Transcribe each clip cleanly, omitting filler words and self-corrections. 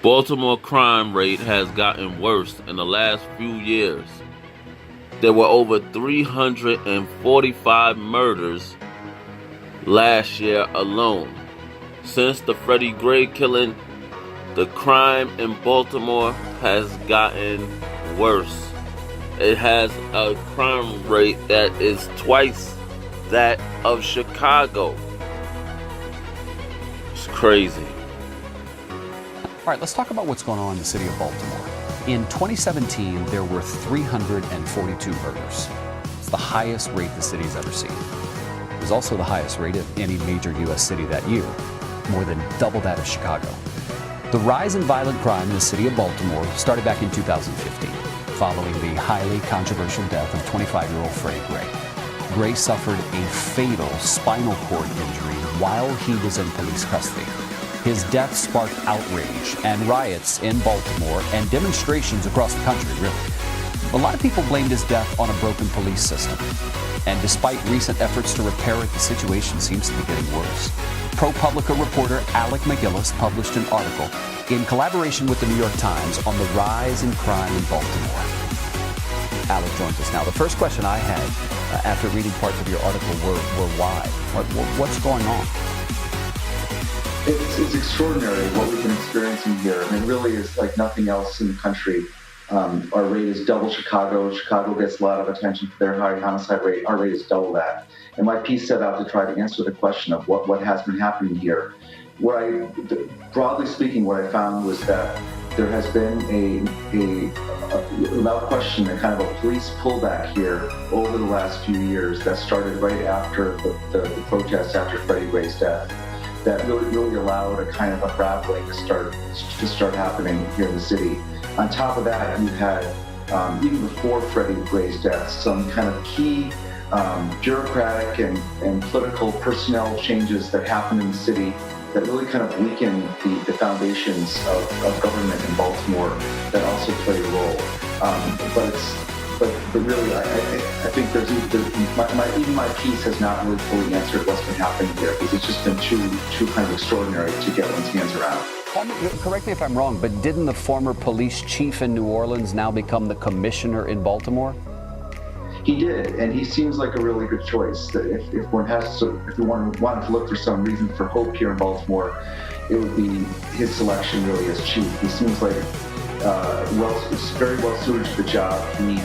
Baltimore crime rate has gotten worse in the last few years. There were over 345 murders last year alone. Since the Freddie Gray killing, the crime in Baltimore has gotten worse. It has a crime rate that is twice that of Chicago. It's crazy. All right, let's talk about what's going on in the city of Baltimore. In 2017, there were 342 murders. It's the highest rate the city's ever seen. It was also the highest rate of any major U.S. city that year, more than double that of Chicago. The rise in violent crime in the city of Baltimore started back in 2015, following the highly controversial death of 25-year-old Freddie Gray. Gray suffered a fatal spinal cord injury while he was in police custody. His death sparked outrage and riots in Baltimore and demonstrations across the country, really. A lot of people blamed his death on a broken police system. And despite recent efforts to repair it, the situation seems to be getting worse. ProPublica reporter Alec McGillis published an article in collaboration with the New York Times on the rise in crime in Baltimore. Alec joins us now. The first question I had after reading parts of your article were why? What's going on? It's extraordinary what we've been experiencing here. I mean, it really is like nothing else in the country. Our rate is double Chicago. Chicago gets a lot of attention for their high homicide rate. Our rate is double that. And my piece set out to try to answer the question of what has been happening here. Broadly speaking, what I found was that there has been without question, a kind of a police pullback here over the last few years that started right after the protests after Freddie Gray's death. That really allowed a kind of unraveling to start happening here in the city. On top of that, you had, even before Freddie Gray's death, some kind of key bureaucratic and political personnel changes that happened in the city that really kind of weakened the foundations of government in Baltimore that also played a role. But really, I think even my piece has not really fully answered what's been happening here, because it's just been too kind of extraordinary to get one's hands around. Correct me if I'm wrong, but didn't the former police chief in New Orleans now become the commissioner in Baltimore? He did, and he seems like a really good choice. That if one wanted to look for some reason for hope here in Baltimore, it would be his selection really as chief. He seems like very well suited to the job. He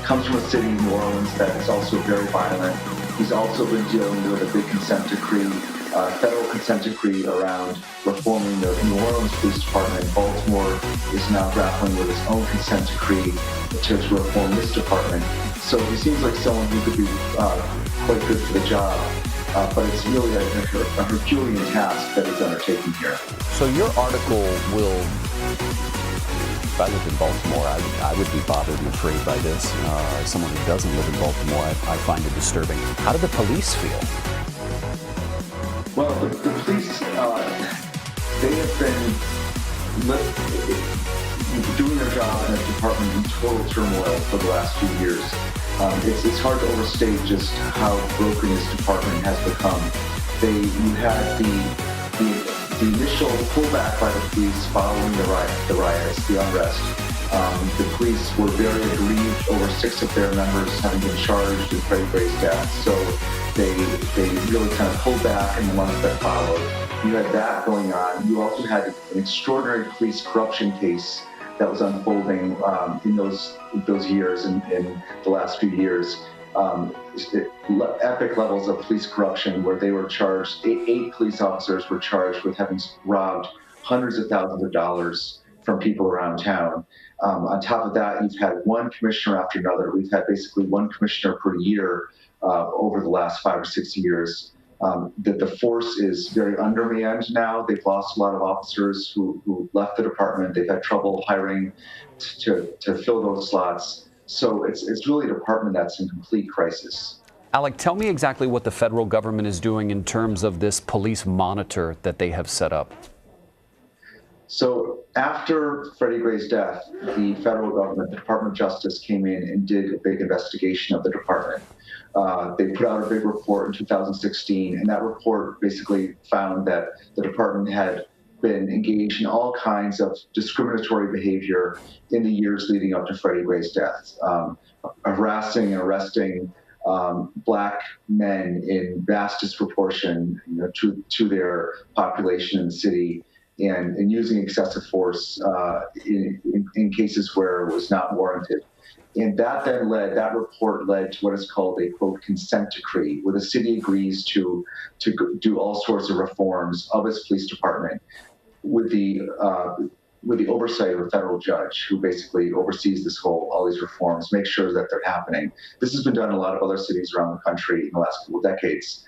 comes from a city, New Orleans, that is also very violent. He's also been dealing with a big consent decree, federal consent decree around reforming the New Orleans Police Department. Baltimore is now grappling with its own consent decree to reform this department. So he seems like someone who could be quite good for the job. But it's really a Herculean task that he's undertaking here. So your article will... If I lived in Baltimore, I would be bothered and afraid by this. As someone who doesn't live in Baltimore, I find it disturbing. How do the police feel? Well, the police, they have been doing their job in a department in total turmoil for the last few years. It's hard to overstate just how broken this department has become. You had the initial pullback by the police following the riots, the unrest. The police were very aggrieved over 6 of their members having been charged in Freddie Gray's death. So they really kind of pulled back in the months that followed. You had that going on. You also had an extraordinary police corruption case that was unfolding in those years, in the last few years. Epic levels of police corruption where they were charged, 8 police officers were charged with having robbed hundreds of thousands of dollars from people around town. On top of that, you've had one commissioner after another. We've had basically one commissioner per year over the last 5 or 6 years. The force is very undermanned now. They've lost a lot of officers who left the department. They've had trouble hiring to fill those slots. So it's really a department that's in complete crisis. Alec, tell me exactly what the federal government is doing in terms of this police monitor that they have set up. So after Freddie Gray's death, the federal government, the Department of Justice, came in and did a big investigation of the department. They put out a big report in 2016, and that report basically found that the department had been engaged in all kinds of discriminatory behavior in the years leading up to Freddie Gray's death, harassing and arresting black men in vast disproportion, to their population in the city, and using excessive force in cases where it was not warranted. And that report led to what is called a, quote, consent decree, where the city agrees to do all sorts of reforms of its police department with the oversight of a federal judge who basically oversees all these reforms, makes sure that they're happening. This has been done in a lot of other cities around the country in the last couple of decades.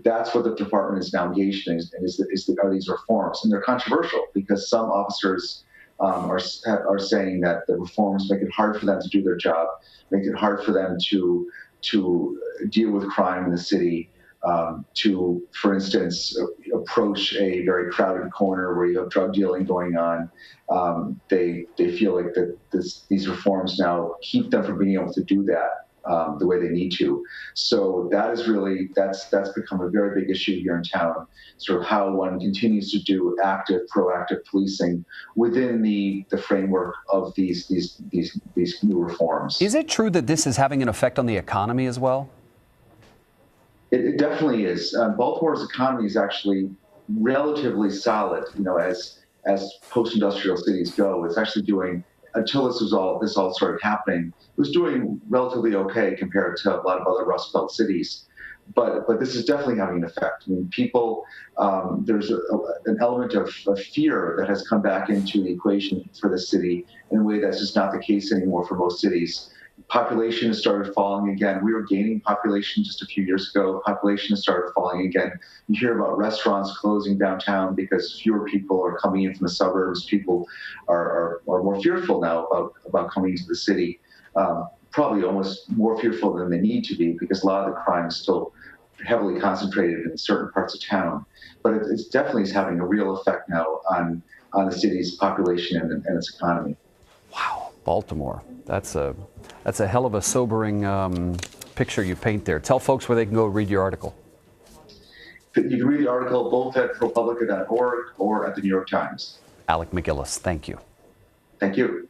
That's what the department is now engaged in, are these reforms. And they're controversial because some officers are saying that the reforms make it hard for them to do their job, make it hard for them to deal with crime in the city, to, for instance, approach a very crowded corner where you have drug dealing going on. They feel like that these reforms now keep them from being able to do that the way they need to. So that's become a very big issue here in town, sort of how one continues to do active, proactive policing within the framework of these new reforms. Is it true that this is having an effect on the economy as well? It definitely is. Baltimore's economy is actually relatively solid, as post-industrial cities go. It's actually doing, until this all started happening, it was doing relatively okay compared to a lot of other Rust Belt cities. But this is definitely having an effect. I mean, people, there's an element of fear that has come back into the equation for the city in a way that's just not the case anymore for most cities. Population has started falling again. We were gaining population just a few years ago. Population has started falling again. You hear about restaurants closing downtown because fewer people are coming in from the suburbs. People are more fearful now about coming into the city. Probably almost more fearful than they need to be because a lot of the crime is still heavily concentrated in certain parts of town. But it's definitely having a real effect now on the city's population and its economy. Wow, Baltimore. That's a hell of a sobering picture you paint there. Tell folks where they can go read your article. You can read the article both at ProPublica.org or at the New York Times. Alec MacGillis, thank you. Thank you.